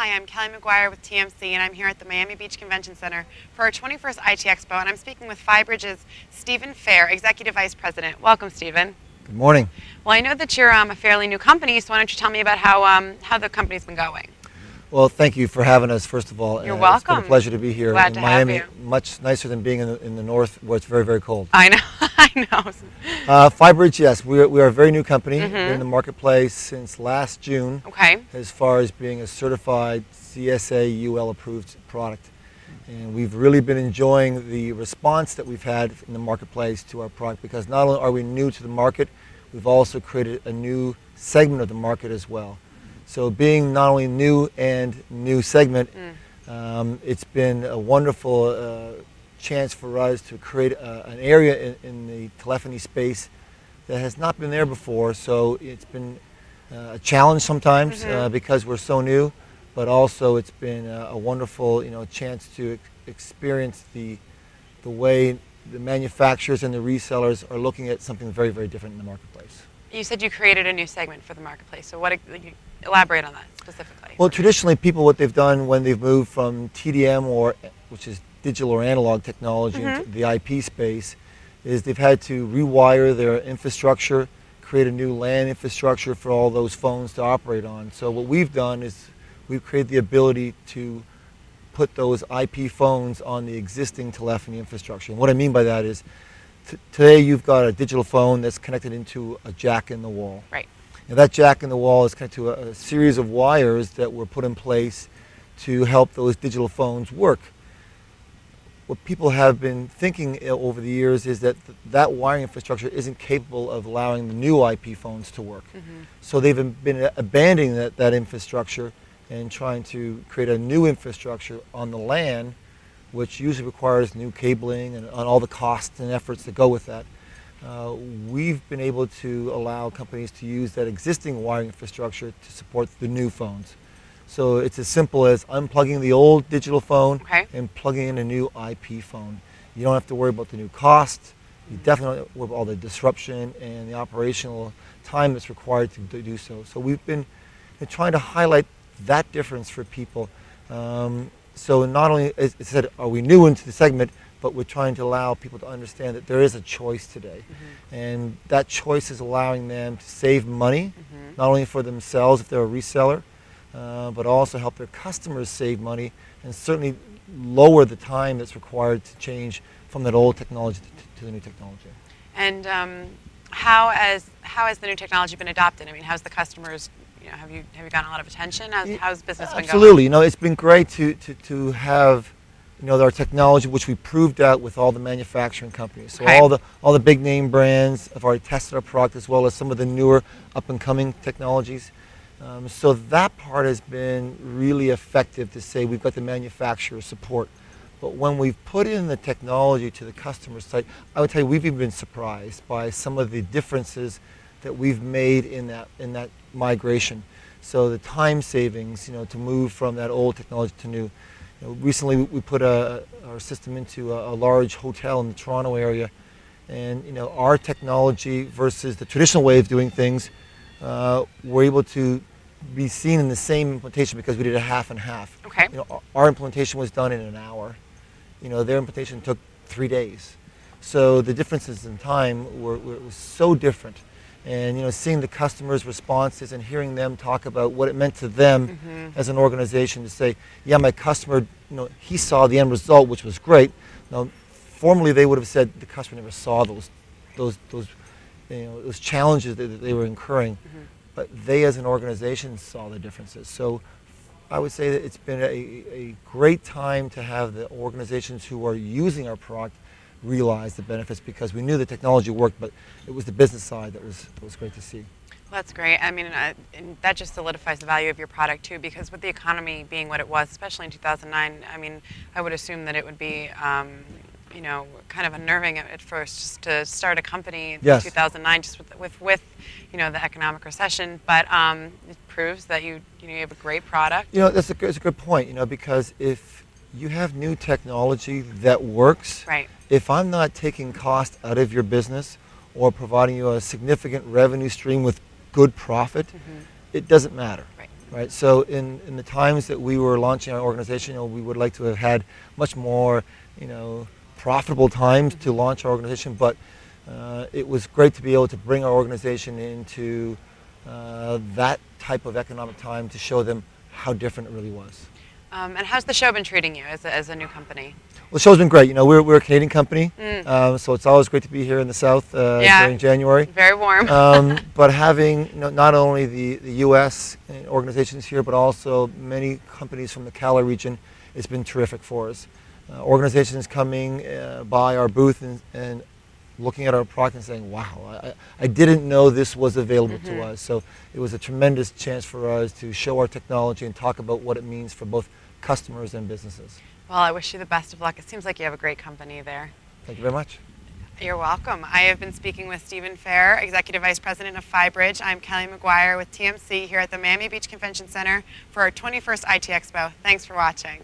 Hi, I'm Kelly McGuire with TMC, and I'm here at the Miami Beach Convention Center for our 21st IT Expo, and I'm speaking with Phybridge's Stephen Fair, Executive Vice President. Welcome, Stephen. Good morning. Well, I know that you're a fairly new company, so why don't you tell me about how the company's been going? Well, thank you for having us, first of all. You're welcome. It's been a pleasure to be here Glad in to Miami. have you. Much nicer than being in the north where it's very, very cold. I know, I know. Phybridge, yes, we are a very new company. Been in the marketplace since last June. Okay. As far as being a certified CSA UL approved product. And we've really been enjoying the response that we've had in the marketplace to our product, because not only are we new to the market, we've also created a new segment of the market as well. So being not only new and new segment, it's been a wonderful chance for us to create an area in the telephony space that has not been there before. So it's been a challenge sometimes because we're so new, but also it's been a wonderful chance to experience the way the manufacturers and the resellers are looking at something very, very different in the marketplace. You said you created a new segment for the marketplace, so elaborate on that specifically. Well, traditionally, people, what they've done when they've moved from TDM, which is digital or analog technology, into the IP space, is they've had to rewire their infrastructure, create a new LAN infrastructure for all those phones to operate on. So what we've done is we've created the ability to put those IP phones on the existing telephony infrastructure. And what I mean by that is, today you've got a digital phone that's connected into a jack in the wall. Right. Now that jack in the wall is connected to a series of wires that were put in place to help those digital phones work. What people have been thinking over the years is that that wiring infrastructure isn't capable of allowing the new IP phones to work. So they've been abandoning that infrastructure and trying to create a new infrastructure on the LAN, which usually requires new cabling and all the costs and efforts that go with that. We've been able to allow companies to use that existing wiring infrastructure to support the new phones. So it's as simple as unplugging the old digital phone and plugging in a new IP phone. You don't have to worry about the new cost. You definitely don't have to worry about all the disruption and the operational time that's required to do so. So we've been trying to highlight that difference for people. So not only, as I said, are we new into the segment, but we're trying to allow people to understand that there is a choice today. And that choice is allowing them to save money, not only for themselves if they're a reseller, but also help their customers save money and certainly lower the time that's required to change from that old technology to the new technology. And how has the new technology been adopted? I mean, how's the customers? Have you gotten a lot of attention? How's business been going? Absolutely. It's been great to have our technology, which we proved out with all the manufacturing companies. So all the big name brands have already tested our product, as well as some of the newer up and coming technologies. So that part has been really effective to say we've got the manufacturer support. But when we've put in the technology to the customer site, I would tell you we've even been surprised by some of the differences that we've made in that migration. So the time savings, to move from that old technology to new. Recently we put our system into a large hotel in the Toronto area, and our technology versus the traditional way of doing things, we're able to be seen in the same implementation because we did a half and half. Okay. Our implementation was done in an hour. Their implementation took 3 days. So the differences in time were so different. And seeing the customers' responses and hearing them talk about what it meant to them as an organization to say, yeah, my customer, he saw the end result, which was great. Now, formerly they would have said the customer never saw those challenges that they were incurring, but they as an organization saw the differences. So I would say that it's been a great time to have the organizations who are using our product realize the benefits, because we knew the technology worked, but it was the business side that was great to see. Well, that's great. I mean, and that just solidifies the value of your product too, because with the economy being what it was, especially in 2009, I mean, I would assume that it would be, kind of unnerving at first just to start a company in 2009, just with the economic recession. But it proves that you have a great product. That's a good point. Because if you have new technology that works, if I'm not taking cost out of your business or providing you a significant revenue stream with good profit, it doesn't matter. right? So in the times that we were launching our organization, we would like to have had much more, profitable times to launch our organization, but it was great to be able to bring our organization into that type of economic time to show them how different it really was. And how's the show been treating you as a new company? Well, the show's been great. We're a Canadian company, Mm. so it's always great to be here in the South Yeah. during January. Very warm. But having not only the U.S. organizations here, but also many companies from the Cala region, it's been terrific for us. Organizations coming by our booth and looking at our product and saying, wow, I didn't know this was available to us. So it was a tremendous chance for us to show our technology and talk about what it means for both customers and businesses. Well, I wish you the best of luck. It seems like you have a great company there. Thank you very much. You're welcome. I have been speaking with Stephen Fair, Executive Vice President of Phybridge. I'm Kelly McGuire with TMC here at the Miami Beach Convention Center for our 21st IT Expo. Thanks for watching.